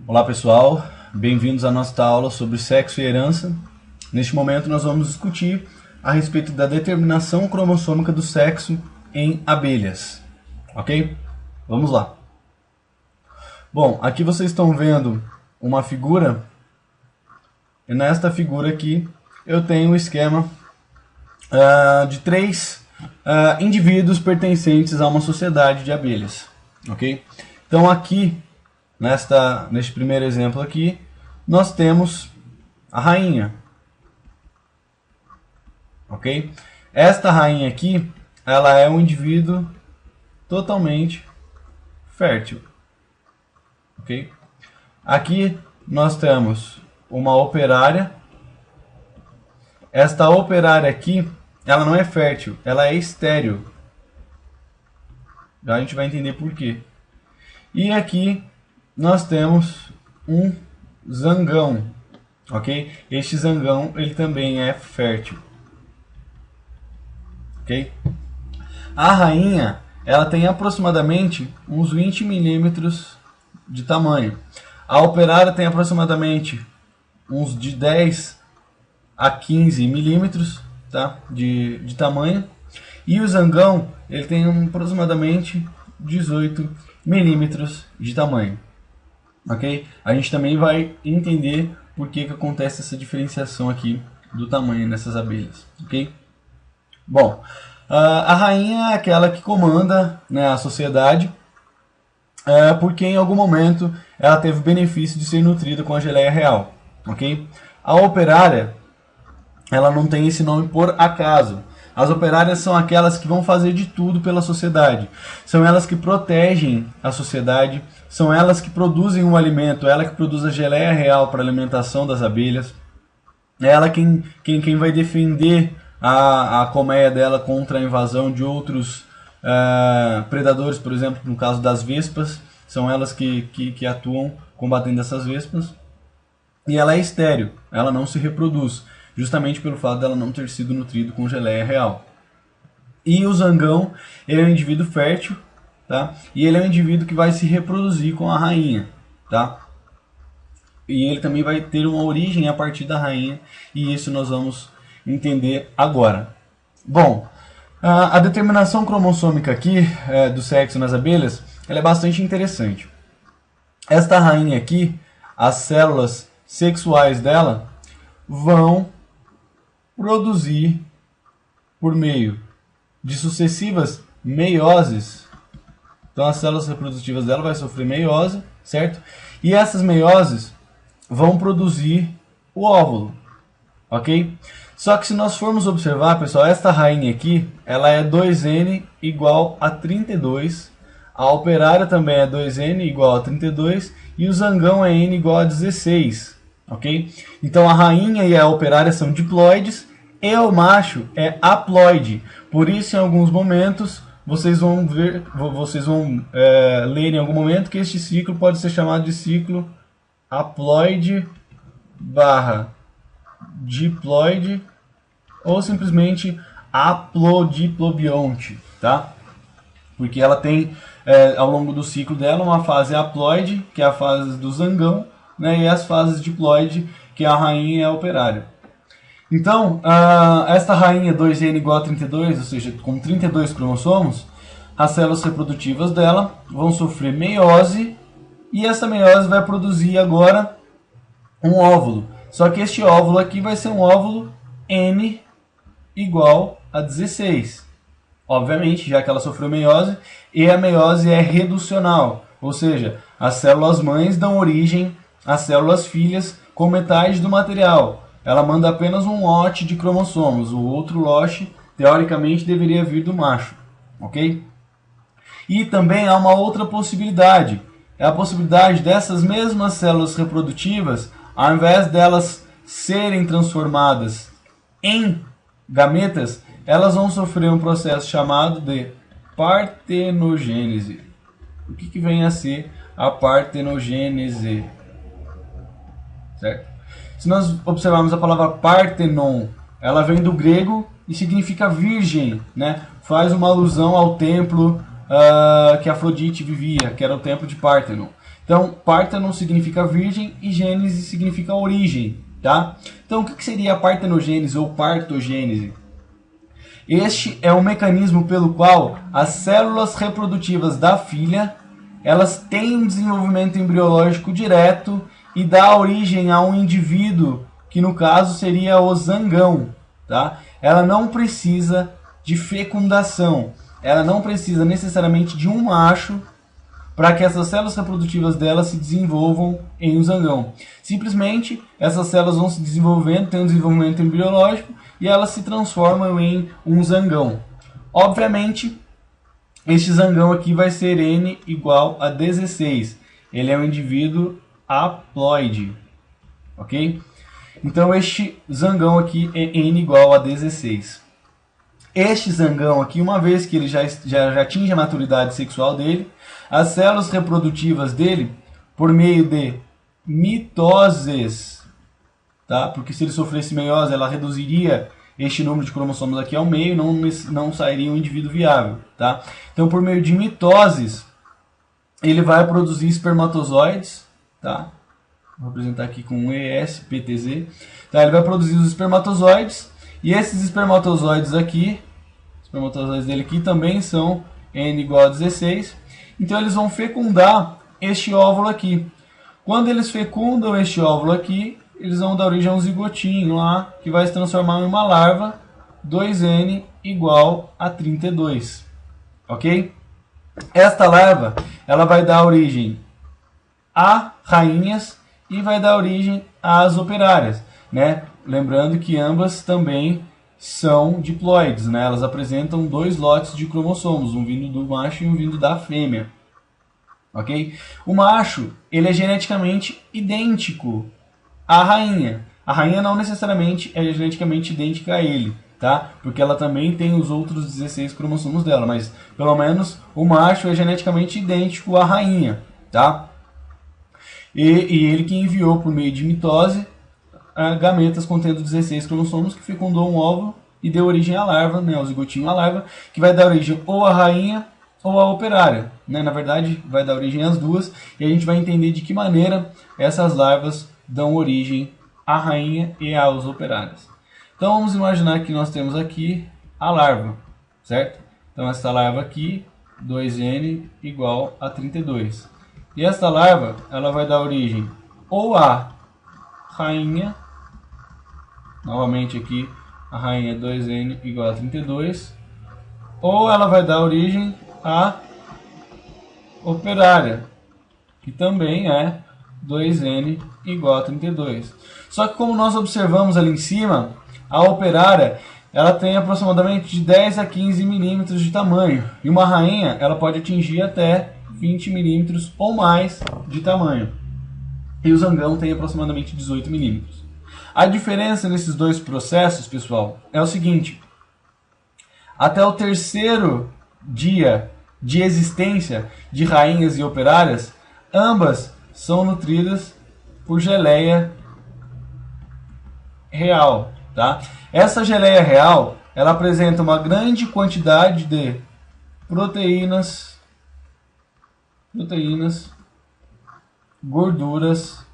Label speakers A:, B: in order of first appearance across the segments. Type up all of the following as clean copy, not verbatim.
A: Olá pessoal, bem-vindos à nossa aula sobre sexo e herança. Neste momento nós vamos discutir a respeito da determinação cromossômica do sexo em abelhas, ok? Vamos lá. Bom, aqui vocês estão vendo uma figura, e nesta figura aqui eu tenho um esquema de três indivíduos pertencentes a uma sociedade de abelhas, ok? Então aqui neste primeiro exemplo aqui, nós temos a rainha, ok? Esta rainha aqui, ela é um indivíduo totalmente fértil, ok? Aqui nós temos uma operária. Esta operária aqui, ela não é fértil, ela é estéril. Já a gente vai entender por quê. E aqui nós temos um zangão, ok? Este zangão, ele também é fértil, ok? A rainha, ela tem aproximadamente uns 20 milímetros de tamanho. A operária tem aproximadamente uns de 10 a 15 milímetros, tá? de tamanho. E o zangão, ele tem aproximadamente 18 milímetros de tamanho. Ok? A gente também vai entender por que acontece essa diferenciação aqui do tamanho nessas abelhas. Ok? Bom, a rainha é aquela que comanda, né, a sociedade, porque em algum momento ela teve o benefício de ser nutrida com a geleia real. Ok? A operária, ela não tem esse nome por acaso. As operárias são aquelas que vão fazer de tudo pela sociedade. São elas que protegem a sociedade, são elas que produzem o alimento, ela que produz a geleia real para a alimentação das abelhas. É ela quem vai defender a colmeia dela contra a invasão de outros predadores, por exemplo, no caso das vespas. São elas que atuam combatendo essas vespas. E ela é estéril, ela não se reproduz, justamente pelo fato dela não ter sido nutrido com geleia real. E o zangão, ele é um indivíduo fértil, tá? E ele é um indivíduo que vai se reproduzir com a rainha, tá? E ele também vai ter uma origem a partir da rainha, e isso nós vamos entender agora. Bom, a determinação cromossômica aqui do sexo nas abelhas, ela é bastante interessante. Esta rainha aqui, as células sexuais dela vão produzir, por meio de sucessivas meioses. Então as células reprodutivas dela vai sofrer meiose, certo? E essas meioses vão produzir o óvulo, ok? Só que se nós formos observar, pessoal, esta rainha aqui, ela é 2N igual a 32, a operária também é 2N igual a 32 e o zangão é N igual a 16, ok? Então a rainha e a operária são diploides e o macho é haploide. Por isso, em alguns momentos, vocês vão ler em algum momento que este ciclo pode ser chamado de ciclo haploide barra diploide ou simplesmente haplodiplobionte, tá? Porque ela tem, ao longo do ciclo dela, uma fase haploide, que é a fase do zangão, né, e as fases diploide, que é a rainha e a operária. Então, esta rainha 2N igual a 32, ou seja, com 32 cromossomos, as células reprodutivas dela vão sofrer meiose, e essa meiose vai produzir agora um óvulo. Só que este óvulo aqui vai ser um óvulo N igual a 16. Obviamente, já que ela sofreu meiose, e a meiose é reducional, ou seja, as células mães dão origem às células filhas com metade do material. Ela manda apenas um lote de cromossomos, o outro lote, teoricamente, deveria vir do macho, ok? E também há uma outra possibilidade, é a possibilidade dessas mesmas células reprodutivas, ao invés delas serem transformadas em gametas, elas vão sofrer um processo chamado de partenogênese. O que vem a ser a partenogênese? Certo? Se nós observarmos a palavra Parthenon, ela vem do grego e significa virgem, né? Faz uma alusão ao templo que Afrodite vivia, que era o templo de Parthenon. Então, Parthenon significa virgem e Gênese significa origem, tá? Então, o que seria a partenogênese ou partogênese? Este é um mecanismo pelo qual as células reprodutivas da filha, elas têm um desenvolvimento embriológico direto e dá origem a um indivíduo, que no caso seria o zangão, tá? Ela não precisa de fecundação, ela não precisa necessariamente de um macho para que essas células reprodutivas dela se desenvolvam em um zangão. Simplesmente, essas células vão se desenvolvendo, tem um desenvolvimento embriológico e elas se transformam em um zangão. Obviamente, este zangão aqui vai ser N igual a 16. Ele é um indivíduo haploide, ok? Então, este zangão aqui é N igual a 16. Este zangão aqui, uma vez que ele já atinge a maturidade sexual dele, as células reprodutivas dele, por meio de mitoses, tá? Porque se ele sofresse meiose, ela reduziria este número de cromossomos aqui ao meio, não sairia um indivíduo viável, tá? Então, por meio de mitoses, ele vai produzir espermatozoides, tá? Vou apresentar aqui com ESPTZ. Tá? Ele vai produzir os espermatozoides, e esses espermatozoides aqui, os espermatozoides dele aqui também são N igual a 16. Então eles vão fecundar este óvulo aqui. Quando eles fecundam este óvulo aqui, eles vão dar origem a um zigotinho lá, que vai se transformar em uma larva, 2N igual a 32. Ok? Esta larva, ela vai dar origem a rainhas e vai dar origem às operárias, né? Lembrando que ambas também são diploides, né? Elas apresentam dois lotes de cromossomos, um vindo do macho e um vindo da fêmea. Ok? O macho, ele é geneticamente idêntico à rainha. A rainha não necessariamente é geneticamente idêntica a ele, tá? Porque ela também tem os outros 16 cromossomos dela, mas pelo menos o macho é geneticamente idêntico à rainha, tá? E ele que enviou por meio de mitose gametas contendo 16 cromossomos que fecundou um óvulo e deu origem à larva, né, ao zigotinho à larva, que vai dar origem ou à rainha ou à operária, né? Na verdade, vai dar origem às duas, e a gente vai entender de que maneira essas larvas dão origem à rainha e às operárias. Então vamos imaginar que nós temos aqui a larva, certo? Então essa larva aqui, 2N igual a 32. E esta larva, ela vai dar origem ou à rainha, novamente aqui, a rainha 2N igual a 32, ou ela vai dar origem à operária, que também é 2N igual a 32. Só que como nós observamos ali em cima, a operária, ela tem aproximadamente de 10 a 15 milímetros de tamanho, e uma rainha, ela pode atingir até 20 milímetros ou mais de tamanho. E o zangão tem aproximadamente 18 milímetros. A diferença nesses dois processos, pessoal, é o seguinte. Até o terceiro dia de existência de rainhas e operárias, ambas são nutridas por geleia real, tá? Essa geleia real, ela apresenta uma grande quantidade de proteínas, gorduras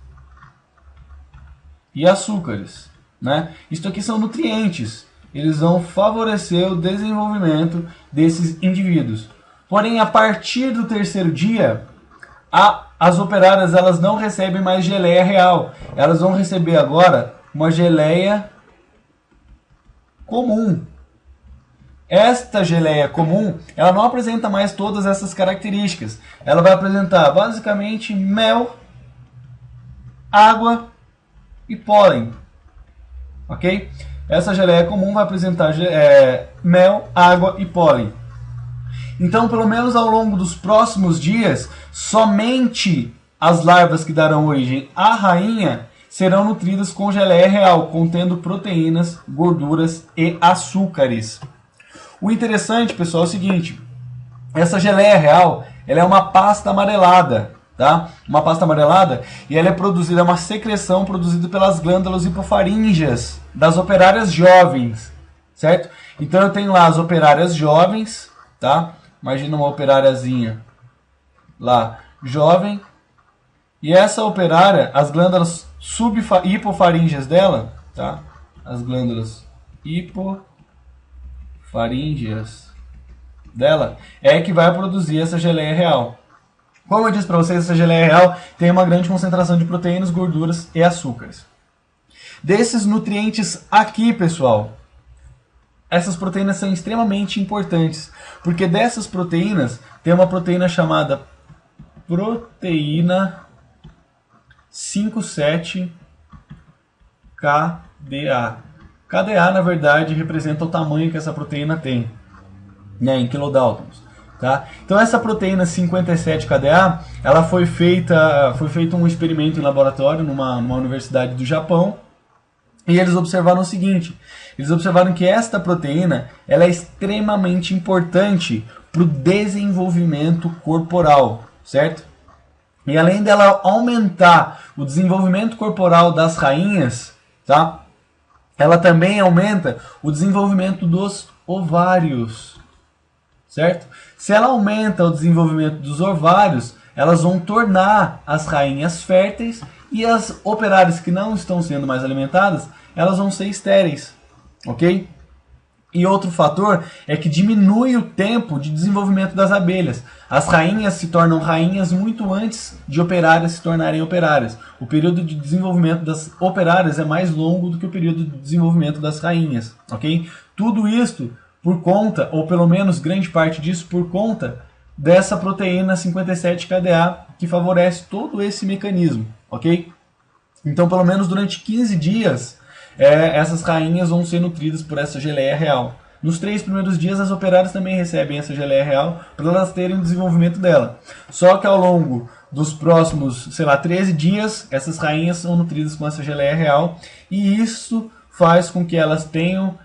A: e açúcares, né? Isto aqui são nutrientes. Eles vão favorecer o desenvolvimento desses indivíduos. Porém, a partir do terceiro dia, as operárias elas não recebem mais geleia real. Elas vão receber agora uma geleia comum. Esta geleia comum, ela não apresenta mais todas essas características. Ela vai apresentar basicamente mel, água e pólen. Ok? Essa geleia comum vai apresentar mel, água e pólen. Então, pelo menos ao longo dos próximos dias, somente as larvas que darão origem à rainha serão nutridas com geleia real, contendo proteínas, gorduras e açúcares. O interessante, pessoal, é o seguinte. Essa geleia real, ela é uma pasta amarelada, tá? Uma pasta amarelada, e ela é produzida, é uma secreção produzida pelas glândulas hipofaríngeas das operárias jovens, certo? Então eu tenho lá as operárias jovens, tá? Imagina uma operáriazinha lá, jovem, E essa operária, as glândulas hipofaríngeas dela, tá? As glândulas hipofaríngeas dela é que vai produzir essa geleia real. Como eu disse para vocês, essa geleia real tem uma grande concentração de proteínas, gorduras e açúcares. Desses nutrientes aqui, pessoal, essas proteínas são extremamente importantes, porque dessas proteínas tem uma proteína chamada proteína 57-KDA. KDA, na verdade, representa o tamanho que essa proteína tem, né, em kilodaltons. Tá? Então essa proteína 57-KDA, ela foi feito um experimento em laboratório numa universidade do Japão, e eles observaram o seguinte: eles observaram que esta proteína ela é extremamente importante para o desenvolvimento corporal, certo? E além dela aumentar o desenvolvimento corporal das rainhas, tá? Ela também aumenta o desenvolvimento dos ovários, certo? Se ela aumenta o desenvolvimento dos ovários, elas vão tornar as rainhas férteis, e as operárias que não estão sendo mais alimentadas, elas vão ser estéreis, ok? E outro fator é que diminui o tempo de desenvolvimento das abelhas. As rainhas se tornam rainhas muito antes de operárias se tornarem operárias. O período de desenvolvimento das operárias é mais longo do que o período de desenvolvimento das rainhas, ok? Tudo isso por conta, ou pelo menos grande parte disso por conta dessa proteína 57-KDA, que favorece todo esse mecanismo, ok? Então, pelo menos durante 15 dias, essas rainhas vão ser nutridas por essa geleia real. Nos 3 primeiros dias, as operárias também recebem essa geleia real para elas terem o desenvolvimento dela. Só que ao longo dos próximos, 13 dias, essas rainhas são nutridas com essa geleia real, e isso faz com que elas tenham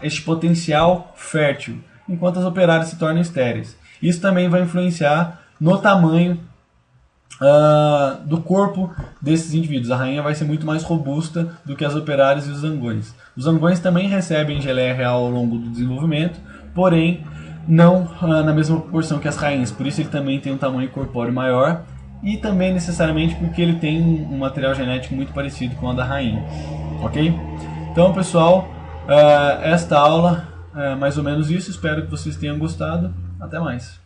A: este potencial fértil, enquanto as operárias se tornam estéreis. Isso também vai influenciar no tamanho do corpo desses indivíduos. A rainha vai ser muito mais robusta do que as operárias e os zangões. Os zangões também recebem geleia real ao longo do desenvolvimento, porém não na mesma proporção que as rainhas. Por isso ele também tem um tamanho corpóreo maior, e também necessariamente porque ele tem um material genético muito parecido com a da rainha. Ok? Então, pessoal, esta aula é mais ou menos isso. Espero que vocês tenham gostado. Até mais.